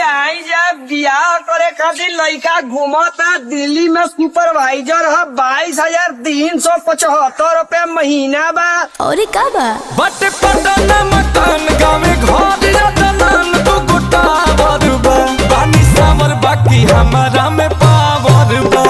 आई जब बियाह करे खातिर लड़का घूमता दिल्ली में सुपरवाइजर है 22,375 रुपया बा। और का बा बट पटन मकान गावे घर रतन तू गोटा बरबा पानी सावर बाकी हमारा में पावर बा।